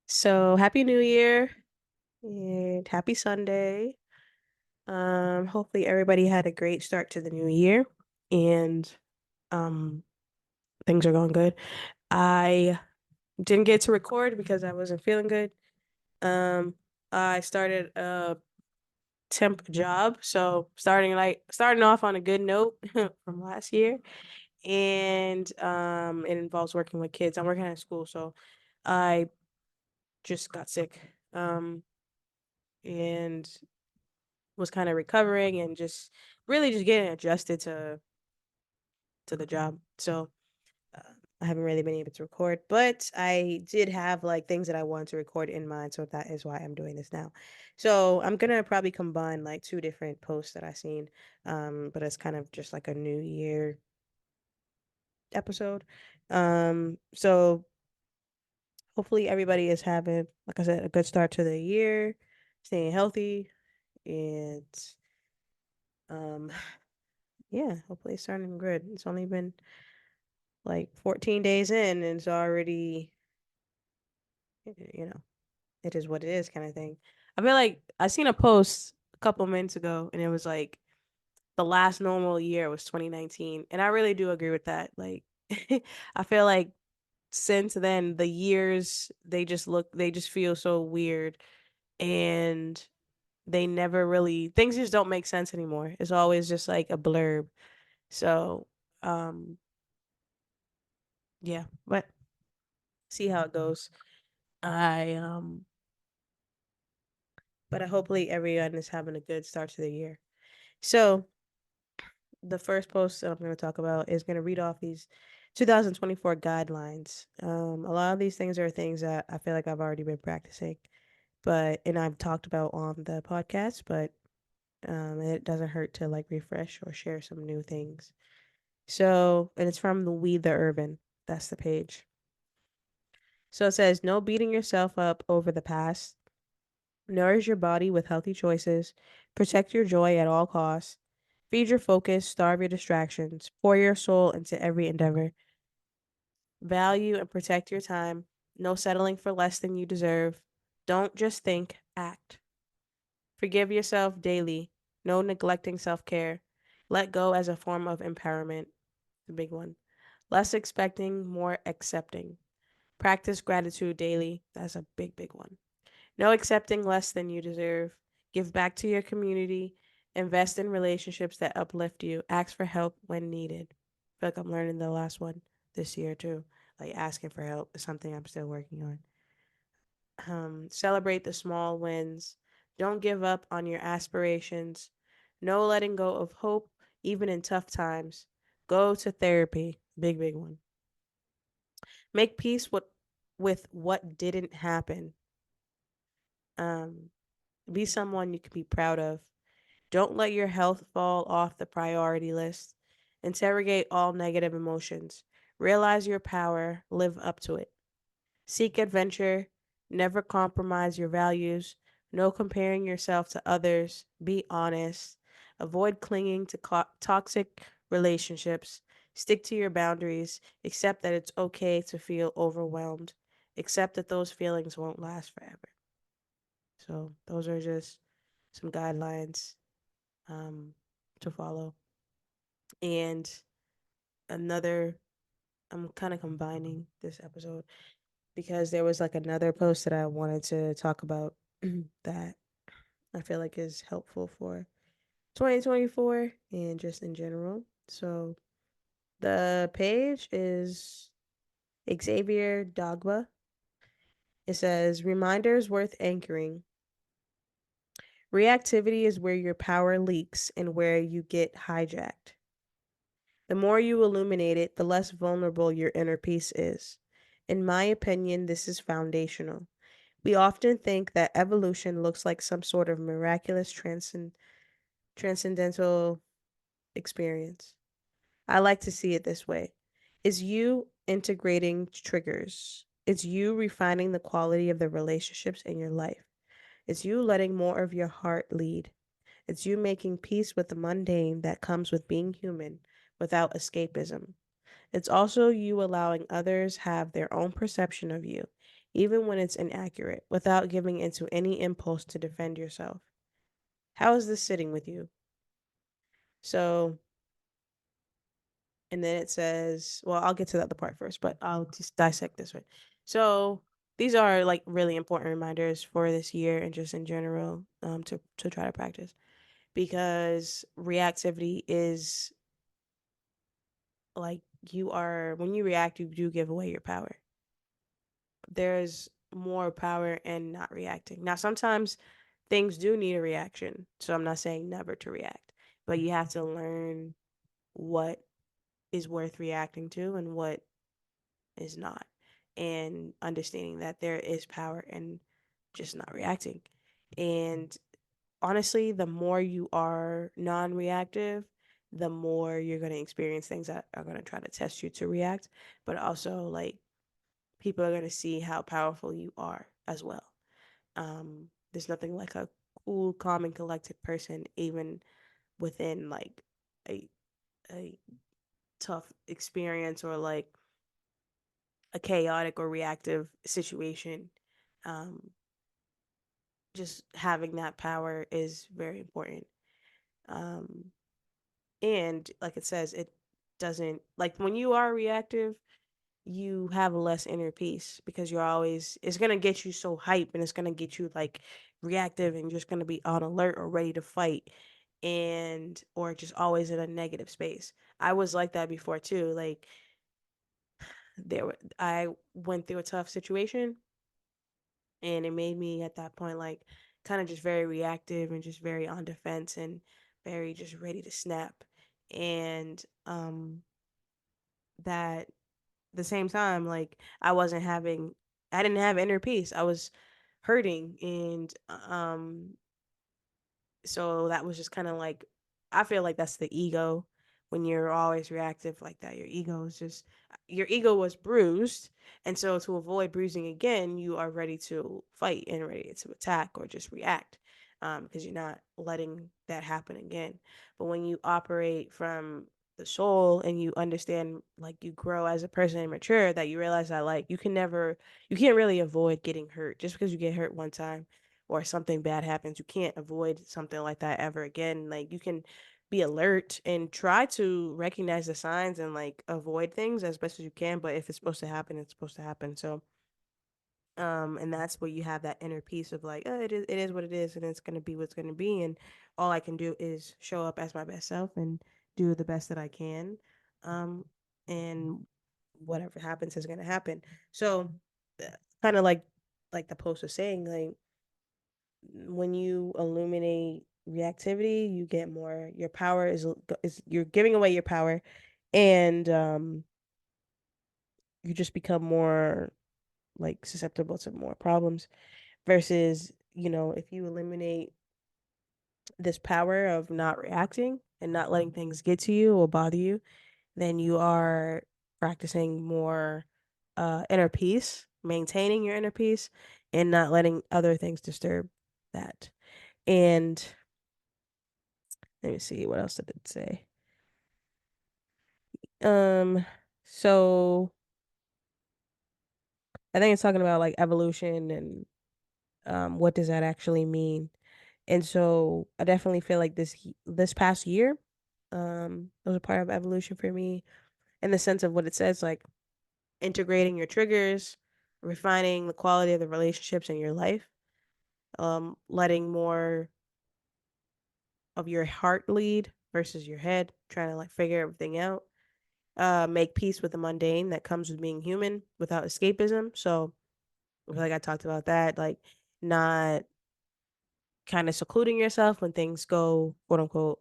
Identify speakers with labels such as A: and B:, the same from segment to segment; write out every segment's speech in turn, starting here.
A: So happy New Year and happy Sunday. Hopefully everybody had a great start to the new year and um things are going good. I didn't get to record because I wasn't feeling good. Um, I started a temp job, so starting off on a good note from last year. And it involves working with kids. I'm working at school, so I just got sick. And was kind of recovering and just really just getting adjusted to the job. So uh, I haven't really been able to record, but I did have like things that I wanted to record in mind, so that is why I'm doing this now. So I'm gonna probably combine like two different posts that I seen, but it's kind of just like a New Year episode. So hopefully everybody is having, like I said, a good start to the year, staying healthy, and um yeah, hopefully it's starting good. It's only been like 14 days in and it's already, you know, it is what it is kind of thing. I feel like I seen a post a couple minutes ago and it was like the last normal year was 2019. And I really do agree with that. Like, I feel like since then, the years, they just feel so weird and things just don't make sense anymore. It's always just like a blurb. So, um, yeah, but see how it goes. I but hopefully everyone is having a good start to the year. So the first post that I'm going to talk about is going to read off these 2024 guidelines. A lot of these things are things that I feel like I've already been practicing, and I've talked about on the podcast, but it doesn't hurt to like refresh or share some new things. So, and it's from the We the Urban. That's the page. So it says, no beating yourself up over the past. Nourish your body with healthy choices. Protect your joy at all costs. Feed your focus, starve your distractions. Pour your soul into every endeavor. Value and protect your time. No settling for less than you deserve. Don't just think, act. Forgive yourself daily. No neglecting self care. Let go as a form of empowerment. The big one. Less expecting, more accepting. Practice gratitude daily. That's a big, big one. No accepting less than you deserve. Give back to your community. Invest in relationships that uplift you. Ask for help when needed. I feel like I'm learning the last one this year too. Like asking for help is something I'm still working on. Celebrate the small wins. Don't give up on your aspirations. No letting go of hope, even in tough times. Go to therapy. Big, big one. Make peace with what didn't happen. Um, be someone you can be proud of. Don't let your health fall off the priority list. Interrogate all negative emotions. Realize your power. Live up to it. Seek adventure. Never compromise your values. No comparing yourself to others. Be honest. Avoid clinging to toxic relationships. Stick to your boundaries. Accept that it's okay to feel overwhelmed. Accept that those feelings won't last forever. So, those are just some guidelines um, to follow. And another, I'm kind of combining this episode because there was like another post that I wanted to talk about that I feel like is helpful for 2024 and just in general. So the page is Xavier Dogba. It says, reminders worth anchoring. Reactivity is where your power leaks and where you get hijacked. The more you illuminate it, the less vulnerable your inner peace is. In my opinion, this is foundational. We often think that evolution looks like some sort of miraculous transcendental experience. I like to see it this way. It's you integrating triggers. It's you refining the quality of the relationships in your life. It's you letting more of your heart lead. It's you making peace with the mundane that comes with being human without escapism. It's also you allowing others have their own perception of you, even when it's inaccurate, without giving into any impulse to defend yourself. How is this sitting with you? So, and then it says, well, I'll get to the other part first, but I'll just dissect this one. So, these are like really important reminders for this year and just in general, to try to practice, because reactivity is like, you are, when you react, you do give away your power. There's more power in not reacting. Now, sometimes things do need a reaction, so I'm not saying never to react, but you have to learn what is worth reacting to and what is not, and understanding that there is power in just not reacting. And honestly, the more you are non reactive, the more you're going to experience things that are going to try to test you to react, but also like people are going to see how powerful you are as well. There's nothing like a cool, calm, and collected person, even within like a a tough experience or like a chaotic or reactive situation. Um, just having that power is very important. Um, and like it says, it doesn't, like when you are reactive, you have less inner peace because you're always, it's gonna get you so hype and it's gonna get you like reactive and just gonna be on alert or ready to fight, and or just always in a negative space. I was like that before too. Like I went through a tough situation, and it made me at that point like kind of just very reactive and just very on defense and very just ready to snap. And that the same time, like I didn't have inner peace. I was hurting, and so that was just kind of like, I feel like that's the ego. When you're always reactive like that, your ego was bruised, and so to avoid bruising again, you are ready to fight and ready to attack or just react, because you're not letting that happen again. But when you operate from the soul and you understand, like you grow as a person and mature, that you realize that like you can't really avoid getting hurt. Just because you get hurt one time or something bad happens, you can't avoid something like that ever again. Like you can be alert and try to recognize the signs and like avoid things as best as you can, but if it's supposed to happen, it's supposed to happen. So and that's where you have that inner peace of like, it is what it is, and it's gonna be what's gonna be, and all I can do is show up as my best self and do the best that I can. Um and whatever happens is gonna happen. So kind of like the post was saying, like when you illuminate reactivity, you get more. Your power is you're giving away your power, and you just become more like susceptible to more problems. Versus, if you eliminate this power of not reacting and not letting things get to you or bother you, then you are practicing more inner peace, maintaining your inner peace, and not letting other things disturb that. And let me see, what else did it say? Um, so I think it's talking about like evolution and what does that actually mean? And so I definitely feel like this past year was a part of evolution for me, in the sense of what it says, like integrating your triggers, refining the quality of the relationships in your life, letting more of your heart lead versus your head, trying to like figure everything out, make peace with the mundane that comes with being human without escapism. So I feel like I talked about that, like not kind of secluding yourself when things go quote unquote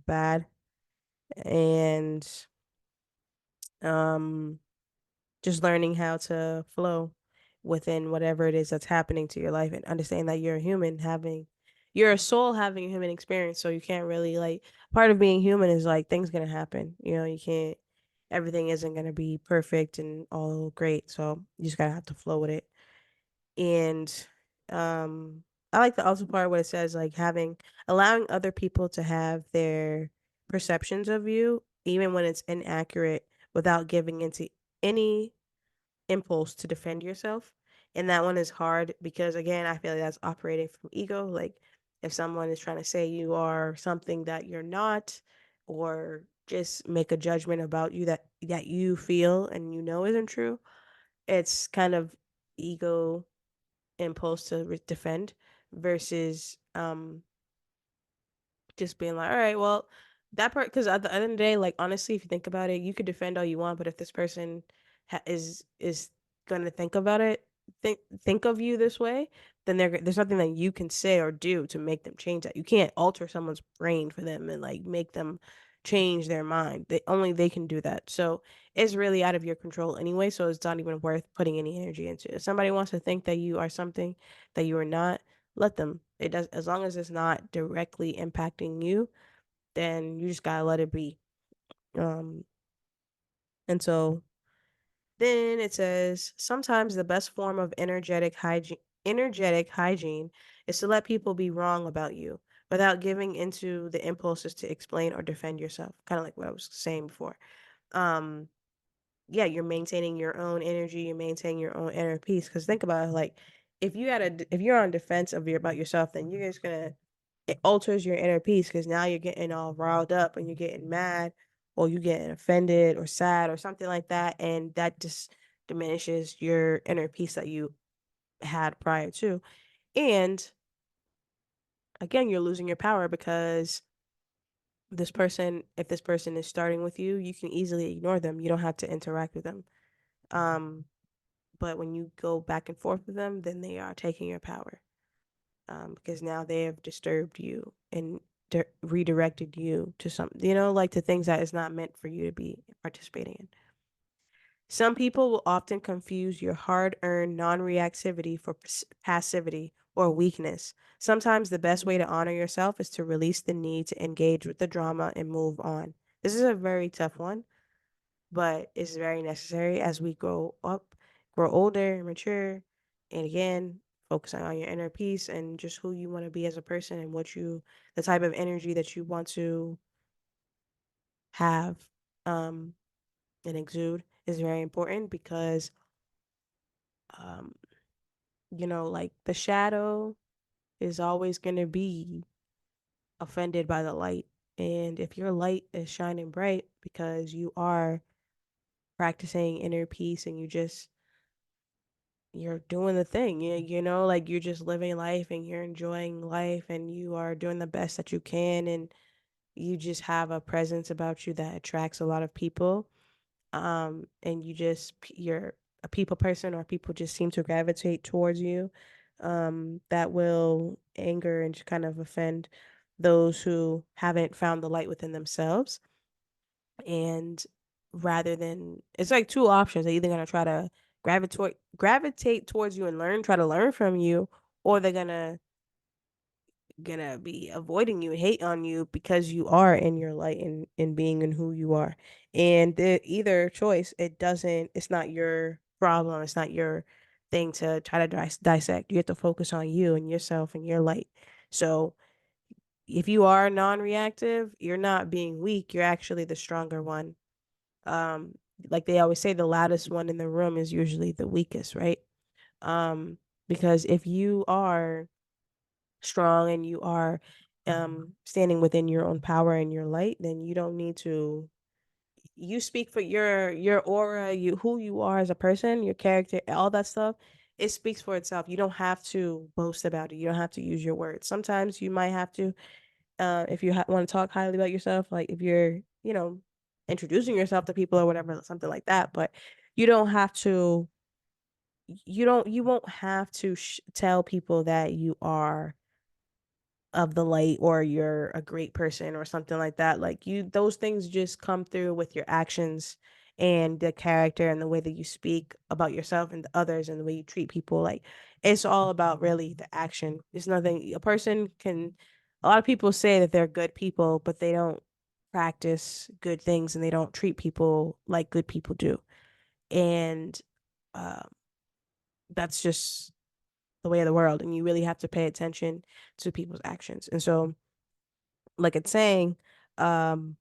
A: bad, and um just learning how to flow within whatever it is that's happening to your life, and understand that you're a soul having a human experience. So you can't really like, part of being human is like things gonna happen. You can't, everything isn't gonna be perfect and all great. So you just gotta have to flow with it. And I like the also part where it says like allowing other people to have their perceptions of you, even when it's inaccurate, without giving into any impulse to defend yourself. And that one is hard because, again, I feel like that's operating from ego. Like, if someone is trying to say you are something that you're not, or just make a judgment about you that you feel and you know isn't true, it's kind of ego impulse to defend versus just being like, all right, well, that part, because at the end of the day, like, honestly, if you think about it, you could defend all you want, but if this person is gonna think about it, think of you this way, then there's nothing that you can say or do to make them change that. You can't alter someone's brain for them and like make them change their mind. They can do that. So it's really out of your control anyway. So it's not even worth putting any energy into. If somebody wants to think that you are something that you are not, let them. It does, as long as it's not directly impacting you, then you just gotta let it be. Um, and so then it says sometimes the best form of energetic hygiene is to let people be wrong about you without giving into the impulses to explain or defend yourself. Kind of like what I was saying before. Um, yeah, you're maintaining your own energy, you're maintaining your own inner peace. Because think about it, like if you're on defense of your about yourself, then you're just gonna it alters your inner peace because now you're getting all riled up and you're getting mad or you getting offended or sad or something like that, and that just diminishes your inner peace that you had prior to. And again, you're losing your power because if this person is starting with you, you can easily ignore them. You don't have to interact with them. Um, but when you go back and forth with them, then they are taking your power. Because now they have disturbed you and redirected you to something, like to things that is not meant for you to be participating in. Some people will often confuse your hard earned non reactivity for passivity or weakness. Sometimes the best way to honor yourself is to release the need to engage with the drama and move on. This is a very tough one, but it's very necessary as we grow up, grow older, and mature, and again, focusing on your inner peace and just who you want to be as a person and the type of energy that you want to have um, and exude is very important because, um, like the shadow is always going to be offended by the light. And if your light is shining bright because you are practicing inner peace and you're doing the thing. Like you're just living life and you're enjoying life and you are doing the best that you can and you just have a presence about you that attracts a lot of people. And you're a people person or people just seem to gravitate towards you. That will anger and just kind of offend those who haven't found the light within themselves. And rather than it's like two options. They're either gonna try to gravitate towards you and try to learn from you, or they're gonna be avoiding you, hate on you because you are in your light and being in who you are. And either choice, it's not your problem, it's not your thing to try to dissect. You have to focus on you and yourself and your light. So if you are non-reactive, you're not being weak, you're actually the stronger one. um like they always say, the loudest one in the room is usually the weakest, right? um because if you are strong and you are standing within your own power and your light, then you don't need to you speak for your aura, who you are as a person, your character, all that stuff. It speaks for itself. You don't have to boast about it. You don't have to use your words. Sometimes you might have to, if you want to talk highly about yourself, like if you're, introducing yourself to people or whatever, something like that. But you don't have to, you won't have to tell people that you are of the light or you're a great person or something like that. Like those things just come through with your actions and the character and the way that you speak about yourself and the others and the way you treat people. Like it's all about really the action. It's nothing a lot of people say that they're good people, but they don't practice good things and they don't treat people like good people do. And um, that's just the way of the world. And you really have to pay attention to people's actions. And so like it's saying, um,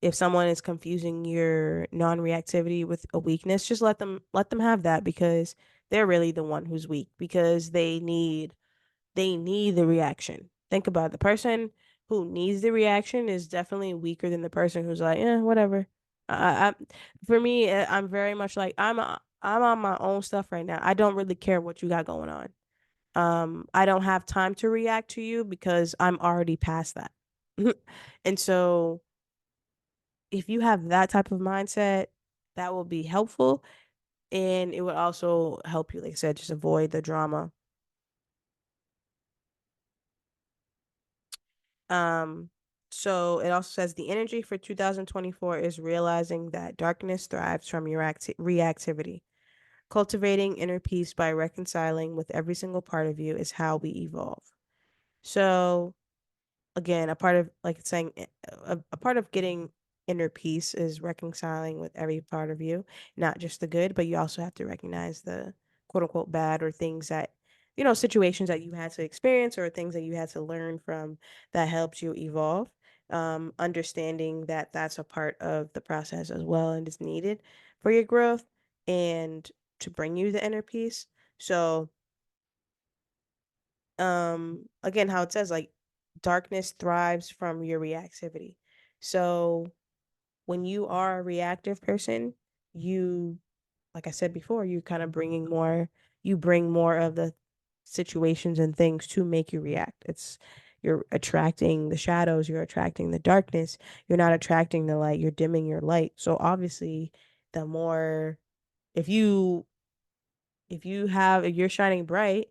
A: if someone is confusing your non-reactivity with a weakness, just let them have that because they're really the one who's weak because they need the reaction. Think about it. The person who needs the reaction is definitely weaker than the person who's like, yeah, whatever. For me, I'm very much like I'm on my own stuff right now. I don't really care what you got going on. I don't have time to react to you because I'm already past that. And so if you have that type of mindset, that will be helpful and it would also help you, like I said, just avoid the drama. Um, so it also says the energy for 2024 is realizing that darkness thrives from your reactivity. Cultivating inner peace by reconciling with every single part of you is how we evolve. So again, a part of like it's saying a part of getting inner peace is reconciling with every part of you, not just the good, but you also have to recognize the quote unquote bad or things that, situations that you had to experience or things that you had to learn from that helped you evolve. Understanding that that's a part of the process as well and is needed for your growth and to bring you the inner peace. So, again, how it says like darkness thrives from your reactivity. So when you are a reactive person, you, like I said before, you bring more of the situations and things to make you react. You're attracting the shadows, you're attracting the darkness, you're not attracting the light, you're dimming your light. So obviously, the more if you if you're shining bright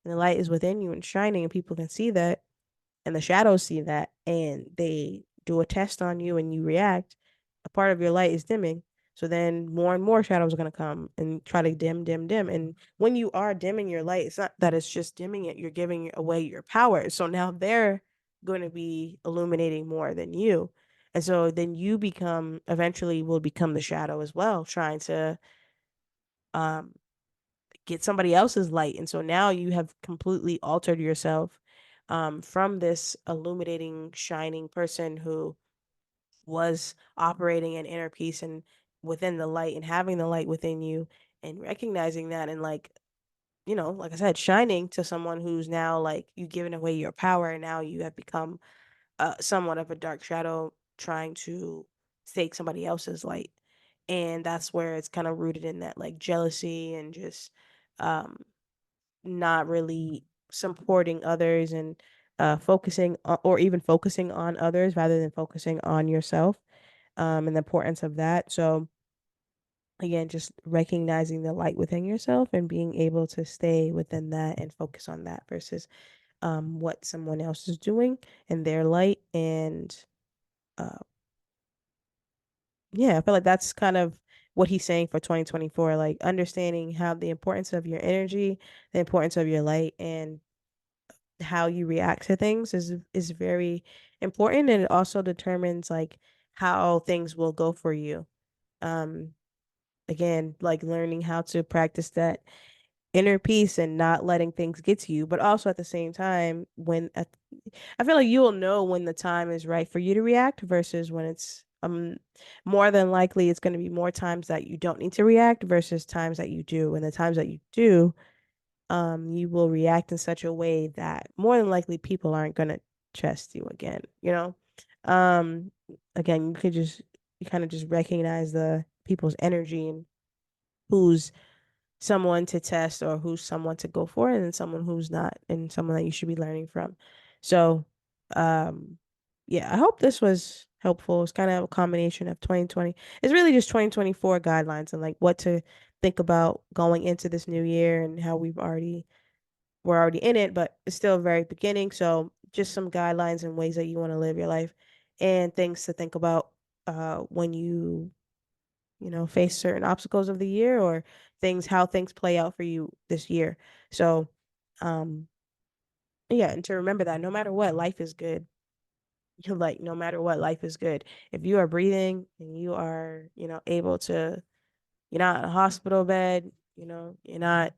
A: and the light is within you and shining and people can see that and the shadows see that and they do a test on you and you react, a part of your light is dimming. So then more and more shadows are going to come and try to dim, dim, dim. And when you are dimming your light, it's not that it's just dimming it, you're giving away your power. So now they're going to be illuminating more than you. And so then you become eventually will become the shadow as well, trying to um get somebody else's light. And so now you have completely altered yourself from this illuminating, shining person who was operating in inner peace and within the light and having the light within you and recognizing that and like, like I said, shining to someone who's now like you giving away your power and now you have become somewhat of a dark shadow trying to take somebody else's light. And that's where it's kind of rooted in that like jealousy and just um not really supporting others and focusing or even focusing on others rather than focusing on yourself and the importance of that. So again, just recognizing the light within yourself and being able to stay within that and focus on that versus what someone else is doing and their light. And uh, yeah, I feel like that's kind of what he's saying for 2024, like understanding how the importance of your energy, the importance of your light, and how you react to things is very important and it also determines like how things will go for you. Um again, like learning how to practice that inner peace and not letting things get to you, but also at the same time I feel like you will know when the time is right for you to react versus when it's more than likely it's going to be more times that you don't need to react versus times that you do. And the times that you do, you will react in such a way that more than likely people aren't gonna trust you again, you know? Um, again, you kind of just recognize the people's energy and who's someone to test or who's someone to go for and then someone who's not and someone that you should be learning from. So, um, yeah, I hope this was helpful. It's kind of a combination of 2020. It's really just 2024 guidelines and like what to think about going into this new year and how we're already in it, but it's still very beginning. So just some guidelines and ways that you want to live your life and things to think about when you face certain obstacles of the year or how things play out for you this year. So um yeah, and to remember that no matter what, life is good. You're like no matter what, life is good. If you are breathing and you are, able to you're not in a hospital bed, you're not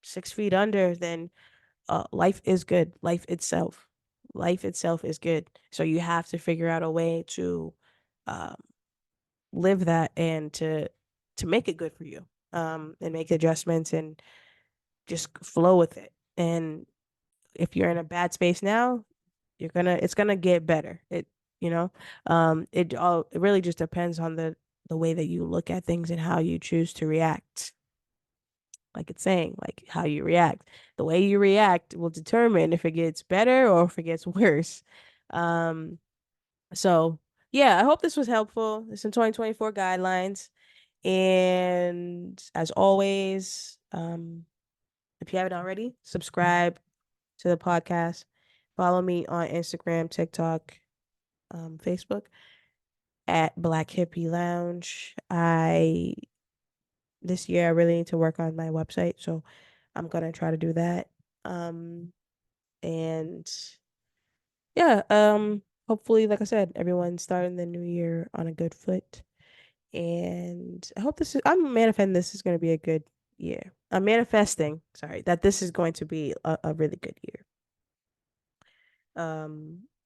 A: 6 feet under, then life is good. Life itself is good. So you have to figure out a way to um live that and to make it good for you, and make adjustments and just flow with it. And if you're in a bad space now, it's gonna get better. You know, it really just depends on the way that you look at things and how you choose to react. Like it's saying, like how you react. The way you react will determine if it gets better or if it gets worse. Um, so yeah, I hope this was helpful. It's in 2024 guidelines. And as always, if you haven't already, subscribe to the podcast. Follow me on Instagram, TikTok, Facebook at Black Hippie Lounge. This year I really need to work on my website, so I'm gonna try to do that. And yeah, hopefully, like I said, everyone's starting the new year on a good foot. And I hope I'm manifesting this is going to be a good year. I'm manifesting, sorry, that this is going to be a really good year.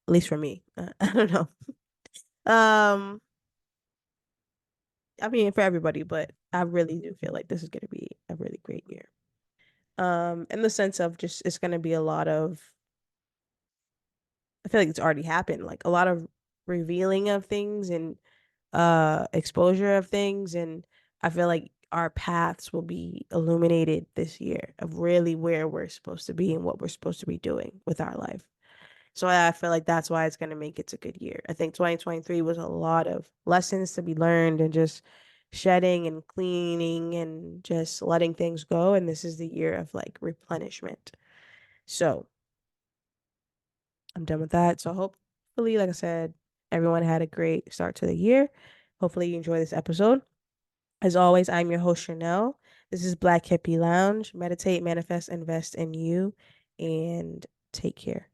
A: At least for me. I don't know. Um, I mean for everybody, but I really do feel like this is going to be a really great year. In the sense of just it's going to be a lot of I feel like it's already happened, like a lot of revealing of things and exposure of things, and I feel like our paths will be illuminated this year of really where we're supposed to be and what we're supposed to be doing with our life. So I feel like that's why it's going to make it a good year. I think 2023 was a lot of lessons to be learned and just shedding and cleaning and just letting things go, and this is the year of like replenishment. So I'm done with that. So hopefully, like I said, everyone had a great start to the year. Hopefully you enjoy this episode. As always, I'm your host, Chanel. This is Black Hippie Lounge. Meditate, manifest, invest in you, and take care.